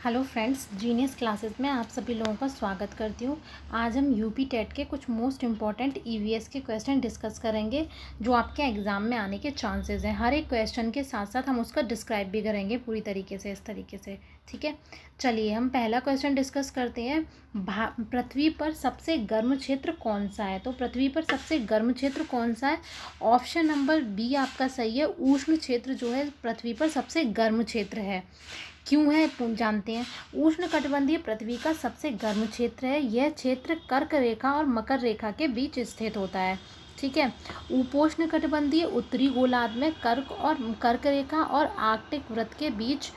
Hello friends, genius classes में आप सभी लोगों का स्वागत करती हूँ। आज हम यूपी टेट के कुछ मोस्ट इम्पॉर्टेंट ईवीएस के क्वेश्चन डिस्कस करेंगे जो आपके एग्ज़ाम में आने के चांसेस हैं। हर एक क्वेश्चन के साथ साथ हम उसका डिस्क्राइब भी करेंगे पूरी तरीके से, इस तरीके से। ठीक है, चलिए हम पहला क्वेश्चन डिस्कस करते हैं। पृथ्वी पर सबसे गर्म क्षेत्र कौन सा है? तो पृथ्वी पर सबसे गर्म क्षेत्र कौन सा है? ऑप्शन नंबर बी आपका सही है। उष्ण क्षेत्र जो है पृथ्वी पर सबसे गर्म क्षेत्र है। क्यों है जानते हैं। उष्णकटिबंधीय पृथ्वी का सबसे गर्म क्षेत्र है। यह क्षेत्र कर्क रेखा और मकर रेखा के बीच स्थित होता है। ठीक है, उपोष्णकटिबंधीय उत्तरी गोलार्ध में कर्क रेखा और आर्कटिक वृत्त के बीच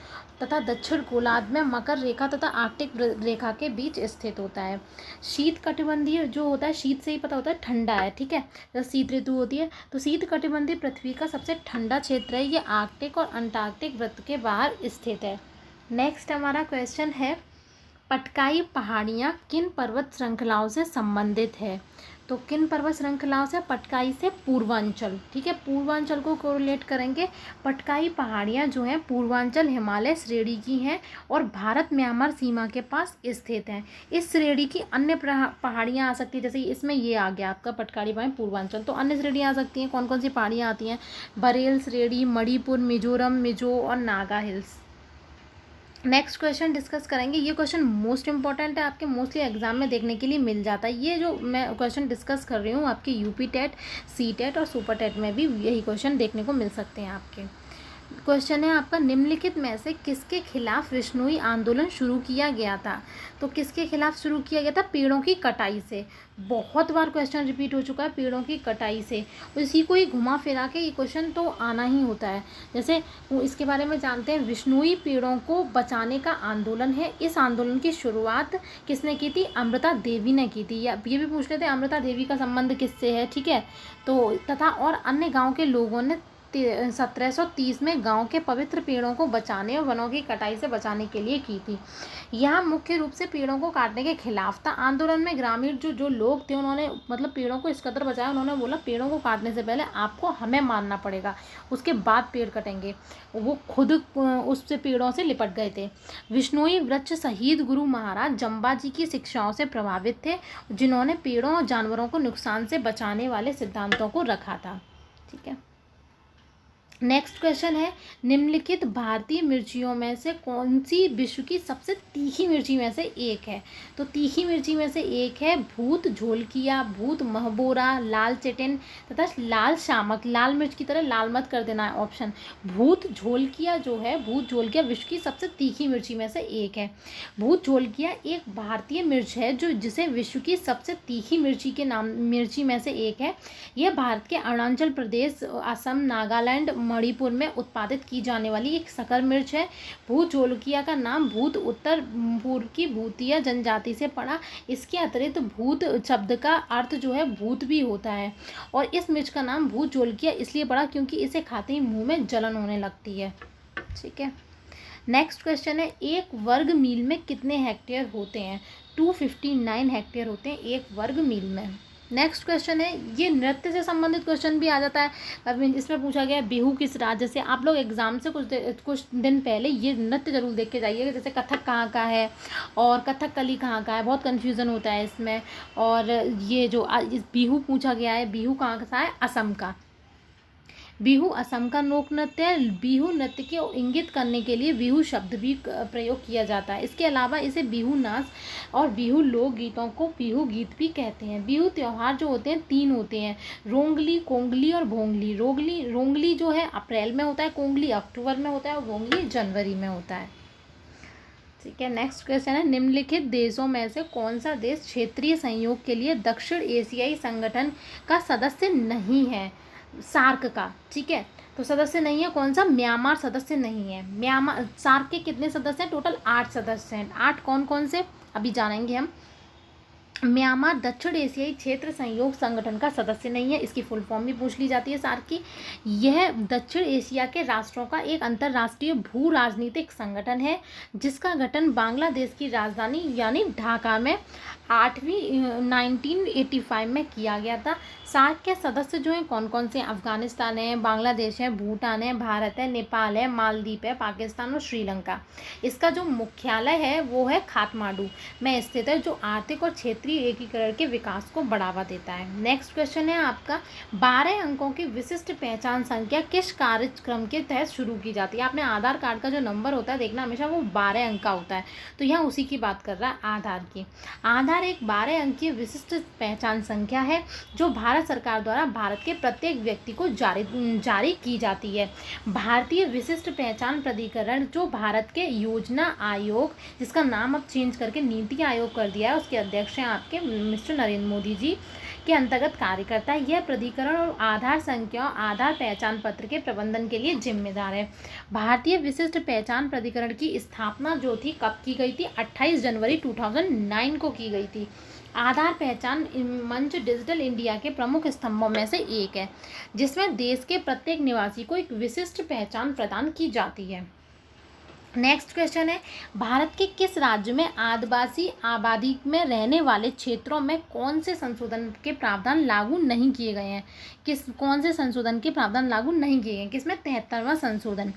तथा दक्षिण गोलार्ध में मकर रेखा तथा आर्कटिक रेखा के बीच स्थित होता है। शीत कटिबंधीय जो होता है, शीत से ही पता होता है ठंडा है। ठीक है, जब शीत ऋतु होती है तो शीत कटिबंधीय पृथ्वी का सबसे ठंडा क्षेत्र है। ये आर्कटिक और अंटार्कटिक वृत्त के बाहर स्थित है। नेक्स्ट हमारा क्वेश्चन है, पटकाई पहाड़ियाँ किन पर्वत श्रृंखलाओं से संबंधित है? तो किन पर्वत श्रृंखलाओं से? पटकाई से पूर्वांचल। ठीक है, पूर्वांचल को कोरिलेट करेंगे। पटकाई पहाड़ियाँ जो हैं पूर्वांचल हिमालय श्रेणी की हैं और भारत म्यांमार सीमा के पास स्थित हैं। इस श्रेणी की अन्य पहाड़ियाँ आ सकती है, जैसे इसमें ये आ गया आपका पटकाई पहाड़ी पूर्वांचल। तो अन्य श्रेणियाँ आ सकती हैं। कौन कौन सी पहाड़ियाँ आती हैं? बरेल श्रेणी, मणिपुर, मिजोरम, मिजो और Naga hills. Next question discuss करेंगे। ये क्वेश्चन मोस्ट इंपॉर्टेंट है, आपके मोस्टली एग्जाम में देखने के लिए मिल जाता है। ये जो मैं क्वेश्चन डिस्कस कर रही हूँ आपके यूपी टेट, सी टेट और सुपर टेट में भी यही क्वेश्चन देखने को मिल सकते हैं आपके। क्वेश्चन है आपका, निम्नलिखित में से किसके खिलाफ विश्नोई आंदोलन शुरू किया गया था? तो किसके खिलाफ शुरू किया गया था? पेड़ों की कटाई से। बहुत बार क्वेश्चन रिपीट हो चुका है, पेड़ों की कटाई से। इसी को ही घुमा फिरा के ये क्वेश्चन तो आना ही होता है। जैसे इसके बारे में जानते हैं, विश्नोई पेड़ों को बचाने का आंदोलन है। इस आंदोलन की शुरुआत किसने की थी? अमृता देवी ने की थी। या ये भी पूछ लेते हैं अमृता देवी का संबंध किससे है। ठीक है, तो तथा और अन्य गाँव के लोगों ने 1730 में गांव के पवित्र पेड़ों को बचाने और वनों की कटाई से बचाने के लिए की थी। यहाँ मुख्य रूप से पेड़ों को काटने के खिलाफ था। आंदोलन में ग्रामीण जो लोग थे उन्होंने मतलब पेड़ों को इस कदर बचाया, उन्होंने बोला पेड़ों को काटने से पहले आपको हमें मारना पड़ेगा, उसके बाद पेड़ कटेंगे। वो खुद उससे पेड़ों से लिपट गए थे। विश्नोई वृक्ष शहीद गुरु महाराज जम्बा जी की शिक्षाओं से प्रभावित थे, जिन्होंने पेड़ों और जानवरों को नुकसान से बचाने वाले सिद्धांतों को रखा था। ठीक है, नेक्स्ट क्वेश्चन है, निम्नलिखित भारतीय मिर्चियों में से कौन सी विश्व की सबसे तीखी मिर्ची में से एक है? तो तीखी मिर्ची में से एक है भूत झोलकिया, भूत महबोरा, लाल चिटिन तथा लाल शामक। लाल मिर्च की तरह लाल मत कर देना है ऑप्शन। भूत झोलकिया जो है, भूत झोलकिया विश्व की सबसे तीखी मिर्ची में से एक है। भूत झोलकिया एक भारतीय मिर्च है जो जिसे विश्व की सबसे तीखी मिर्ची में से एक है। यह भारत के अरुणाचल प्रदेश, असम, नागालैंड, मणिपुर में उत्पादित की जाने वाली एक संकर मिर्च है। भूत झोलकिया का नाम भूत उत्तर पूर्व की भूतिया जनजाति से पड़ा। इसके अतिरिक्त भूत शब्द का अर्थ जो है भूत भी होता है और इस मिर्च का नाम भूत झोलकिया इसलिए पड़ा क्योंकि इसे खाते ही मुंह में जलन होने लगती है। ठीक है, नेक्स्ट क्वेश्चन है, एक वर्ग मील में कितने हेक्टेयर होते हैं? 259 हेक्टेयर होते हैं एक वर्ग मील में। नेक्स्ट क्वेश्चन है, ये नृत्य से संबंधित क्वेश्चन भी आ जाता है। अब इसमें पूछा गया बिहू किस राज्य से। आप लोग एग्जाम से कुछ दिन पहले ये नृत्य जरूर देख के जाइएगा, जैसे कथक कहाँ का है और कथकली कहाँ का है, बहुत कन्फ्यूज़न होता है इसमें। और ये जो बिहू पूछा गया है, बिहू कहाँ का है? असम का। बिहू असम का लोक नृत्य है। बिहू नृत्य को इंगित करने के लिए बिहू शब्द भी प्रयोग किया जाता है। इसके अलावा इसे बिहू नाच और बिहू लोक गीतों को बिहू गीत भी कहते हैं। बिहू त्यौहार जो होते हैं 3 होते हैं, रोंगली, कोंगली और भोंगली। रोंगली जो है अप्रैल में होता है, कोंगली अक्टूबर में होता है और भोंगली जनवरी में होता है। ठीक है, नेक्स्ट क्वेश्चन है, निम्नलिखित देशों में से कौन सा देश क्षेत्रीय सहयोग के लिए दक्षिण एशियाई संगठन का सदस्य नहीं है? सार्क का। ठीक है, तो सदस्य नहीं है कौन सा? म्यांमार सदस्य नहीं है। म्यांमार सार्क के कितने सदस्य हैं? टोटल 8 सदस्य हैं। 8 कौन कौन से अभी जानेंगे हम। म्यांमार दक्षिण एशियाई क्षेत्र सहयोग संगठन का सदस्य नहीं है। इसकी फुल फॉर्म भी पूछ ली जाती है सार्क की। यह दक्षिण एशिया के राष्ट्रों का एक अंतर्राष्ट्रीय भू राजनीतिक संगठन है जिसका गठन बांग्लादेश की राजधानी यानी ढाका में 1985 में किया गया था। सार्क के सदस्य जो हैं कौन कौन से? अफगानिस्तान है, बांग्लादेश है, भूटान है, भारत है, नेपाल है, मालदीव है, पाकिस्तान और श्रीलंका। इसका जो मुख्यालय है वो है काठमांडू में स्थित है, जो आर्थिक और क्षेत्रीय एकीकरण के विकास को बढ़ावा देता है। नेक्स्ट क्वेश्चन है आपका, 12 अंकों की विशिष्ट पहचान संख्या किस कार्यक्रम के तहत शुरू की जाती है? आपने आधार कार्ड का जो नंबर होता है देखना हमेशा वो 12 अंक का होता है, तो यहाँ उसी की बात कर रहा है आधार की। आधार एक 12 अंकीय विशिष्ट पहचान संख्या है जो भारत सरकार द्वारा भारत के प्रत्येक व्यक्ति को जारी की जाती है। भारतीय विशिष्ट पहचान प्राधिकरण जो भारत के योजना आयोग, जिसका नाम अब चेंज करके नीति आयोग कर दिया है, उसके अध्यक्ष हैं आपके मिस्टर नरेंद्र मोदी जी, के अंतर्गत कार्य करता है। यह प्राधिकरण और आधार संख्या आधार पहचान पत्र के प्रबंधन के लिए जिम्मेदार है। भारतीय विशिष्ट पहचान प्राधिकरण की स्थापना जो थी कब की गई थी? 28 जनवरी 2009 को की गई थी। आधार पहचान मंच डिजिटल इंडिया के प्रमुख स्तंभों में से एक है जिसमें देश के प्रत्येक निवासी को एक विशिष्ट पहचान प्रदान की जाती है। नेक्स्ट क्वेश्चन है, भारत के किस राज्य में आदिवासी आबादी में रहने वाले क्षेत्रों में कौन से संशोधन के प्रावधान लागू नहीं किए गए हैं? कौन से संशोधन के प्रावधान लागू नहीं किए गए? किसमें? 73वां संशोधन।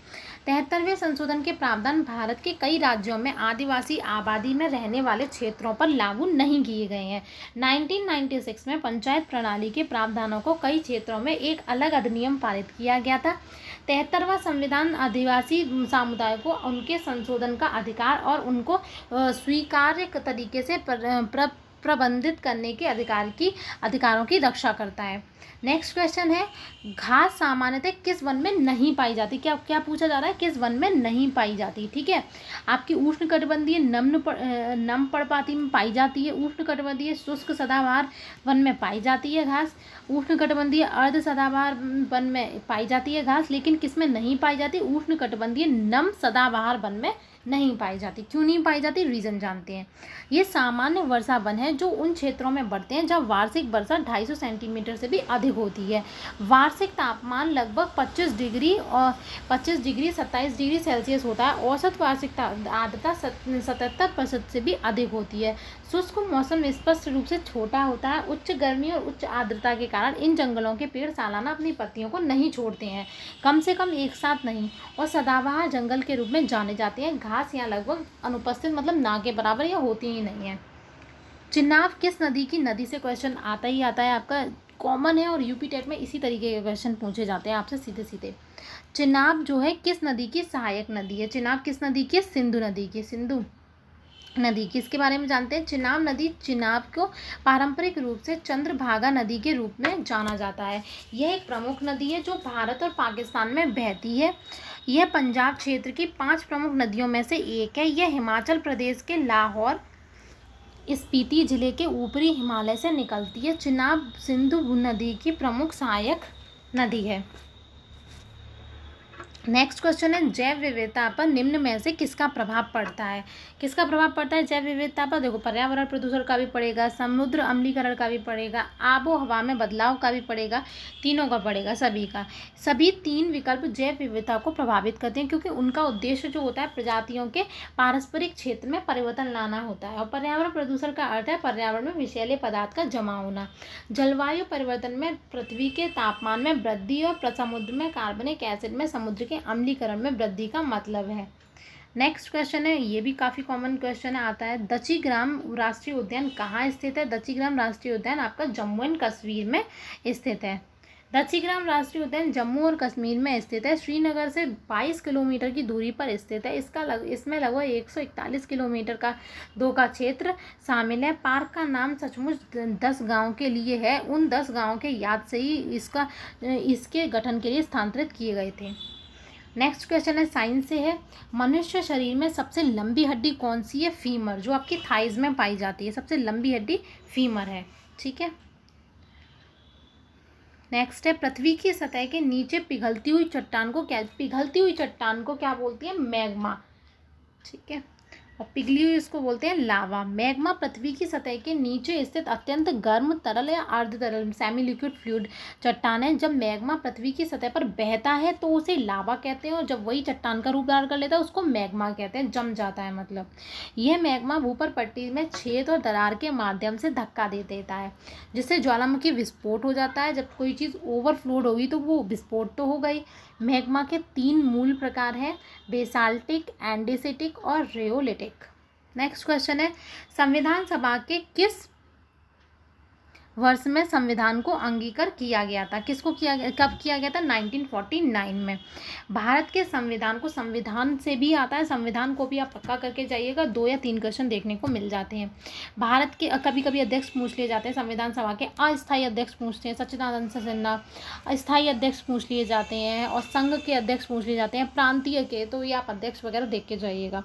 73वें संशोधन के प्रावधान भारत के कई राज्यों में आदिवासी आबादी में रहने वाले क्षेत्रों पर लागू नहीं किए गए हैं। 1996 में पंचायत प्रणाली के प्रावधानों को कई क्षेत्रों में एक अलग अधिनियम पारित किया गया था। 73वां संविधान आदिवासी समुदाय को उनके संशोधन का अधिकार और उनको स्वीकार्य तरीके से प्रबंधित करने के अधिकारों की रक्षा करता है। नेक्स्ट क्वेश्चन है, घास सामान्यतः किस वन में नहीं पाई जाती? क्या पूछा जा रहा है? किस वन में नहीं पाई जाती? ठीक है, आपकी उष्णकटिबंधीय नम पर्णपाती में पाई जाती है, उष्णकटिबंधीय शुष्क सदाबहार वन में पाई जाती है घास, उष्णकटिबंधीय अर्ध सदाबहार वन में पाई जाती है घास, लेकिन किस में नहीं पाई जाती? उष्णकटिबंधीय नम सदाबहार वन में नहीं पाई जाती। क्यों नहीं पाई जाती? रीज़न जानते हैं। ये सामान्य वर्षा वन है जो उन क्षेत्रों में बढ़ते हैं जहाँ वार्षिक वर्षा 250 सेंटीमीटर से भी अधिक होती है। वार्षिक तापमान लगभग 25 डिग्री 27 डिग्री सेल्सियस होता है। औसत वार्षिक आर्द्रता 77% से भी अधिक होती है। शुष्क मौसम स्पष्ट रूप से छोटा होता है। उच्च गर्मी और उच्च आर्द्रता के कारण इन जंगलों के पेड़ सालाना अपनी पत्तियों को नहीं छोड़ते हैं, कम से कम एक साथ नहीं, और सदाबहार जंगल के रूप में जाने जाते हैं। घास यहाँ लगभग अनुपस्थित, मतलब ना के बराबर या होती ही नहीं है। चिनाब किस नदी की नदी से क्वेश्चन आता ही आता है, आपका कॉमन है और यूपी टेट में इसी तरीके के क्वेश्चन पूछे जाते हैं आपसे सीधे सीधे। चिनाब जो है किस नदी की सहायक नदी है? चिनाब किस नदी की? सिंधु नदी की। सिंधु नदी की, इसके बारे में जानते हैं। चिनाब नदी, चिनाब को पारंपरिक रूप से चंद्रभागा नदी के रूप में जाना जाता है। यह एक प्रमुख नदी है जो भारत और पाकिस्तान में बहती है। यह पंजाब क्षेत्र की 5 प्रमुख नदियों में से एक है। यह हिमाचल प्रदेश के लाहौर स्पीति जिले के ऊपरी हिमालय से निकलती है। चिनाब सिंधु नदी की प्रमुख सहायक नदी है। नेक्स्ट क्वेश्चन है, जैव विविधता पर निम्न में से किसका प्रभाव पड़ता है? किसका प्रभाव पड़ता है जैव विविधता पर? देखो, पर्यावरण प्रदूषण का भी पड़ेगा, समुद्र अम्लीकरण का भी पड़ेगा, आबो हवा में बदलाव का भी पड़ेगा, तीनों का पड़ेगा, सभी का। सभी 3 विकल्प जैव विविधता को प्रभावित करते हैं क्योंकि उनका उद्देश्य जो होता है प्रजातियों के पारस्परिक क्षेत्र में परिवर्तन लाना होता है। और पर्यावरण प्रदूषण का अर्थ है पर्यावरण में विषैले पदार्थ का जमा होना। जलवायु परिवर्तन में पृथ्वी के तापमान में वृद्धि और समुद्र में कार्बनिक एसिड में समुद्र के अम्लीकरण में वृद्धि का मतलब है। नेक्स्ट क्वेश्चन है, ये भी काफ़ी कॉमन क्वेश्चन आता है, दचिग्राम राष्ट्रीय उद्यान कहाँ स्थित है? दचिग्राम राष्ट्रीय उद्यान आपका जम्मू एंड कश्मीर में स्थित है। दचिग्राम राष्ट्रीय उद्यान जम्मू और कश्मीर में स्थित है। श्रीनगर से 22 किलोमीटर की दूरी पर स्थित है। इसमें लगभग 141 किलोमीटर का का क्षेत्र शामिल है। पार्क का नाम सचमुच 10 गाँव के लिए है। उन 10 गाँव के याद से ही इसके गठन के लिए स्थानांतरित किए गए थे। नेक्स्ट क्वेश्चन है, साइंस से है, मनुष्य शरीर में सबसे लंबी हड्डी कौन सी है? फीमर, जो आपकी थाइज में पाई जाती है, सबसे लंबी हड्डी फीमर है। ठीक है। नेक्स्ट है, पृथ्वी की सतह के नीचे पिघलती हुई चट्टान को क्या बोलती है? मैग्मा। ठीक है। और पिघली हुई इसको बोलते हैं लावा। मैग्मा पृथ्वी की सतह के नीचे स्थित अत्यंत गर्म तरल या अर्ध तरल सेमी लिक्विड फ्लूइड चट्टान है। जब मैग्मा पृथ्वी की सतह पर बहता है तो उसे लावा कहते हैं, और जब वही चट्टान का रूप धारण कर लेता है उसको मैग्मा कहते हैं, जम जाता है मतलब। यह मैग्मा ऊपर पट्टी में छेद और दरार के माध्यम से धक्का दे देता है, जिससे ज्वालामुखी विस्फोट हो जाता है। जब कोई चीज़ ओवरफ्लोड होगी तो वो विस्फोट तो हो गई। मैग्मा के 3 मूल प्रकार हैं, बेसाल्टिक, एंडेसिटिक और रेओलिटिक। नेक्स्ट क्वेश्चन है, संविधान सभा के किस वर्ष में संविधान को अंगीकार किया गया था? किसको किया गया, कब किया गया था? 1949 में। भारत के संविधान को, संविधान से भी आता है, संविधान को भी आप पक्का करके जाइएगा, 2 या 3 क्वेश्चन देखने को मिल जाते हैं। भारत के कभी कभी अध्यक्ष पूछ लिए जाते हैं, संविधान सभा के अस्थायी अध्यक्ष पूछते हैं, सच्चिदानंद सिन्हा अस्थायी अध्यक्ष पूछ लिए जाते हैं, और संघ के अध्यक्ष पूछ लिए जाते हैं, प्रांतीय के, तो ये आप अध्यक्ष वगैरह देख के जाइएगा।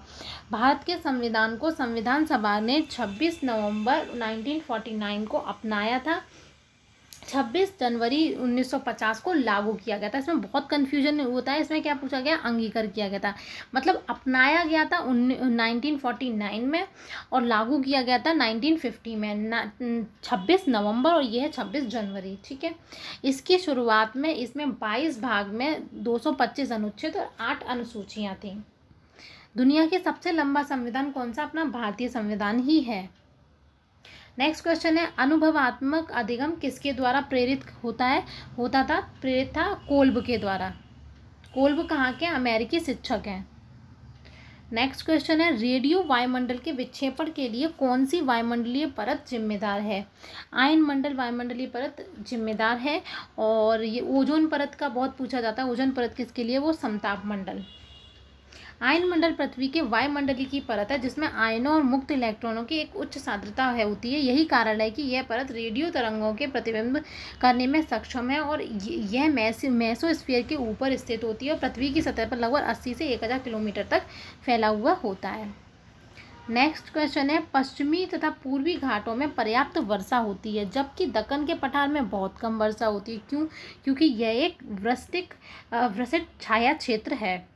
भारत के संविधान को संविधान सभा ने 26 नवंबर 1949 को अपनाया था। 26 जनवरी 1950 को लागू किया गया था। इसमें बहुत कन्फ्यूजन होता है, इसमें क्या पूछा गया? अंगीकार किया गया था, मतलब अपनाया गया था 1949 में और लागू किया गया था 1950 में, 26 नवंबर, और यह है 26 जनवरी। ठीक है, इसकी शुरुआत में इसमें 22 भाग में 225 अनुच्छेद और 8 अनुसूचियाँ थीं। दुनिया की सबसे लंबा संविधान कौन सा? अपना भारतीय संविधान ही है। नेक्स्ट क्वेश्चन है, अनुभवात्मक अधिगम किसके द्वारा प्रेरित होता था? प्रेरित था कोल्ब के द्वारा। कोल्ब कहाँ के? अमेरिकी शिक्षक हैं। नेक्स्ट क्वेश्चन है, रेडियो वायुमंडल के विक्षेपण के लिए कौन सी वायुमंडलीय परत जिम्मेदार है? आयन मंडल वायुमंडलीय परत जिम्मेदार है, और ये ओजोन परत का बहुत पूछा जाता है। ओजोन परत किसके लिए? वो समताप मंडल। आयन मंडल पृथ्वी के वायुमंडलीय की परत है, जिसमें आयनों और मुक्त इलेक्ट्रॉनों की एक उच्च सांद्रता होती है। यही कारण है कि यह परत रेडियो तरंगों के प्रतिबिंब करने में सक्षम है, और यह मेसोस्फीयर के ऊपर स्थित होती है और पृथ्वी की सतह पर लगभग 80 से 1000 किलोमीटर तक फैला हुआ होता है। नेक्स्ट क्वेश्चन है, पश्चिमी तथा पूर्वी घाटों में पर्याप्त वर्षा होती है, जबकि दक्कन के पठार में बहुत कम वर्षा होती है। क्यों? क्योंकि यह एक वृष्टि छाया क्षेत्र है।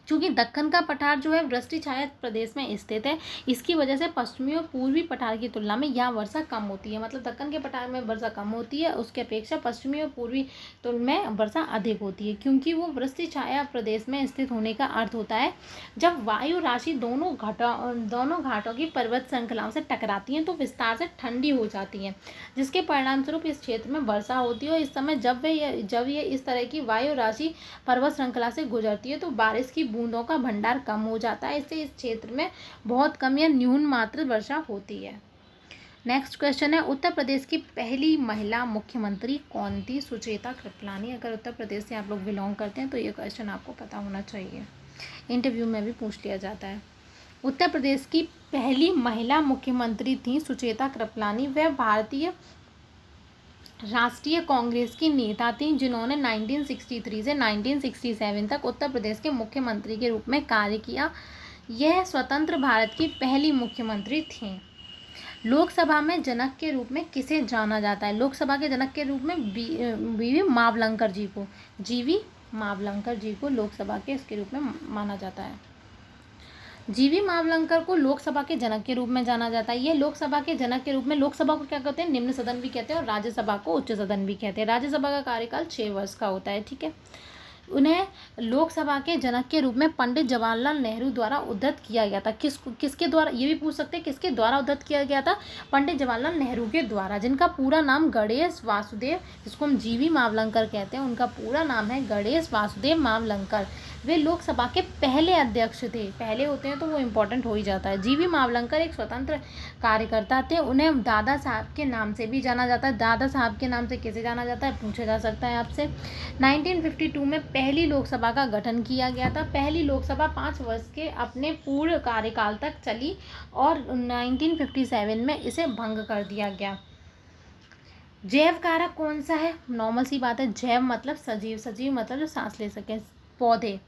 चूँकि दक्कन का पठार जो है वृष्टि छाया प्रदेश में स्थित है, इसकी वजह से पश्चिमी और पूर्वी पठार की तुलना में यहाँ वर्षा कम होती है। मतलब दक्कन के पठार में वर्षा कम होती है, उसके अपेक्षा पश्चिमी और पूर्वी में वर्षा अधिक होती है, क्योंकि वो वृष्टि छाया प्रदेश में स्थित होने का अर्थ होता है जब वायु राशि दोनों घाटों की पर्वत श्रृंखलाओं से टकराती हैं तो विस्तार से ठंडी हो जाती हैं, जिसके परिणाम स्वरूप इस क्षेत्र में वर्षा होती है। और इस समय जब ये इस तरह की वायु राशि पर्वत श्रृंखला से गुजरती है तो बारिश की बूंदों का भंडार कम हो जाता है। इससे इस क्षेत्र में बहुत कम या न्यून मात्र वर्षा होती है। नेक्स्ट क्वेश्चन है, उत्तर प्रदेश की पहली महिला मुख्यमंत्री कौन थी? सुचेता कृपलानी। अगर उत्तर प्रदेश से आप लोग बिलोंग करते हैं तो ये क्वेश्चन आपको पता होना चाहिए, इंटरव्यू में भी पूछ लिया जाता है। उत्तर प्रदेश की पहली महिला मुख्यमंत्री थी सुचेता कृपलानी। वह भारतीय राष्ट्रीय कांग्रेस की नेता थी, जिन्होंने 1963 से 1967 तक उत्तर प्रदेश के मुख्यमंत्री के रूप में कार्य किया। यह स्वतंत्र भारत की पहली मुख्यमंत्री थी। लोकसभा में जनक के रूप में किसे जाना जाता है? लोकसभा के जनक के रूप में जीवी मावलंकर जी को लोकसभा के इसके रूप में माना जाता है। जीवी मावलंकर को लोकसभा के जनक के रूप में जाना जाता है। ये लोकसभा के जनक के रूप में, लोकसभा को क्या कहते हैं? निम्न सदन भी कहते हैं, और राज्यसभा को उच्च सदन भी कहते हैं। राज्यसभा का कार्यकाल 6 वर्ष का होता है। ठीक है, उन्हें लोकसभा के जनक के रूप में पंडित जवाहरलाल नेहरू द्वारा उद्धृत किया गया था। किसके द्वारा? ये भी पूछ सकते हैं किसके द्वारा उद्धृत किया गया था? पंडित जवाहरलाल नेहरू के द्वारा, जिनका पूरा नाम गणेश वासुदेव, जिसको हम जीवी मावलंकर कहते हैं, उनका पूरा नाम है गणेश वासुदेव मावलंकर। वे लोकसभा के पहले अध्यक्ष थे। पहले होते हैं तो वो इम्पोर्टेंट हो ही जाता है। जीवी मावलंकर एक स्वतंत्र कार्यकर्ता थे। उन्हें दादा साहब के नाम से भी जाना जाता है। दादा साहब के नाम से कैसे जाना जाता है पूछा जा सकता है आपसे। 1952 में पहली लोकसभा का गठन किया गया था। पहली लोकसभा 5 वर्ष के अपने पूर्ण कार्यकाल तक चली और 1957 में इसे भंग कर दिया गया। जैव कारक कौन सा है? नॉर्मल सी बात है, जैव मतलब सजीव, सजीव मतलब जो सांस ले सके। पौधे,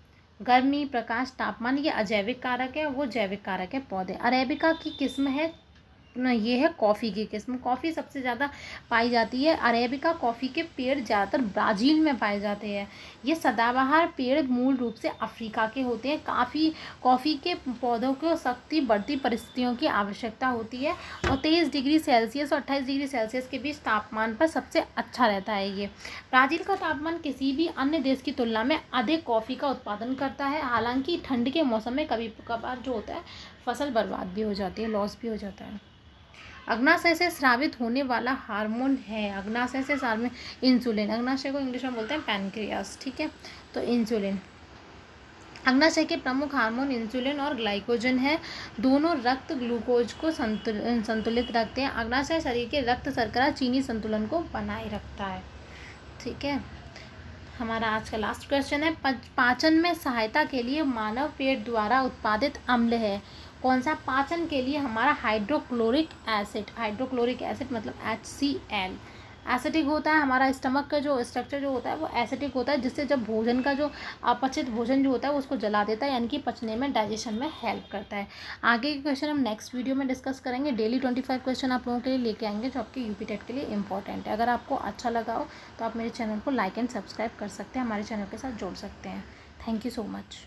गर्मी, प्रकाश, तापमान, ये अजैविक कारक है, वो जैविक कारक है पौधे। अरेबिका की किस्म है ये है कॉफ़ी की किस्म। कॉफ़ी सबसे ज़्यादा पाई जाती है। अरेबिका कॉफ़ी के पेड़ ज़्यादातर ब्राज़ील में पाए जाते हैं। ये सदाबहार पेड़ मूल रूप से अफ्रीका के होते हैं। कॉफ़ी के पौधों को सख्ती बढ़ती परिस्थितियों की आवश्यकता होती है और 23 डिग्री सेल्सियस और 28 डिग्री सेल्सियस के बीच तापमान पर सबसे अच्छा रहता है ये। ब्राज़ील का तापमान किसी भी अन्य देश की तुलना में अधिक कॉफ़ी का उत्पादन करता है। हालांकि ठंड के मौसम में कभी कभार जो होता है फसल बर्बाद भी हो जाती है, लॉस भी हो जाता है। अग्नाशय से स्रावित होने वाला हार्मोन है, अग्नाशय से स्रावित इंसुलिन। अग्नाशय को इंग्लिश में बोलते हैं पैनक्रियास, ठीक है। तो इंसुलिन, अग्नाशय के प्रमुख हार्मोन इंसुलिन और ग्लाइकोजन है। दोनों रक्त ग्लूकोज को संतुलित रखते हैं। अग्नाशय शरीर के रक्त शर्करा चीनी संतुलन को बनाए रखता है, ठीक है। हमारा आज का लास्ट क्वेश्चन है, पाचन में सहायता के लिए मानव पेट द्वारा उत्पादित अम्ल है। कौन सा? पाचन के लिए हमारा हाइड्रोक्लोरिक एसिड। हाइड्रोक्लोरिक एसिड मतलब HCl। एसिडिक होता है, हमारा स्टमक का जो स्ट्रक्चर जो होता है वो एसिडिक होता है, जिससे जब भोजन का जो अपचित भोजन जो होता है वो उसको जला देता है, यानी कि पचने में, डाइजेशन में हेल्प करता है। आगे के क्वेश्चन हम नेक्स्ट वीडियो में डिस्कस करेंगे। डेली 25 क्वेश्चन आप लोगों के लिए लेके आएंगे जो आपके यूपी टेट के लिए इंपॉर्टेंट है। अगर आपको अच्छा लगा हो तो आप मेरे चैनल को लाइक एंड सब्सक्राइब कर सकते हैं, हमारे चैनल के साथ जुड़ सकते हैं। Thank you so much.